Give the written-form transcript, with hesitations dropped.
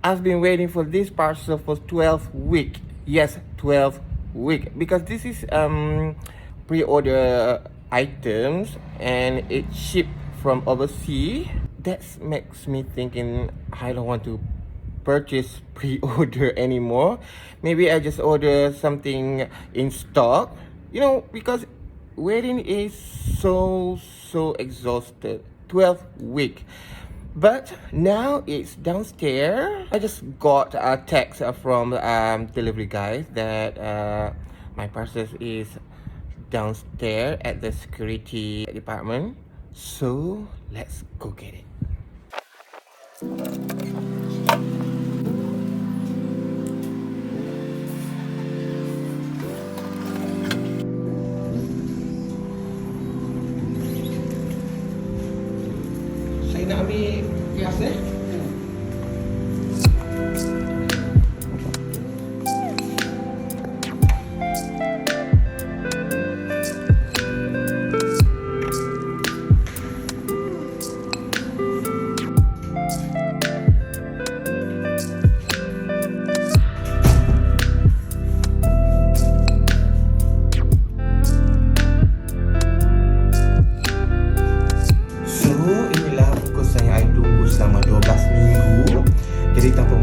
I've been waiting for this parcel for 12 week. Yes, 12 week. Because this is pre-order items and it's shipped from overseas. That makes me thinking I don't want to purchase pre-order anymore. Maybe I just order something in stock. You know, because waiting is so exhausted. 12 week. But now it's downstairs. I just got a text from delivery guys that my parcel is downstairs at the security department. So let's go get it. Saya nak ambil gas Jadi tanpa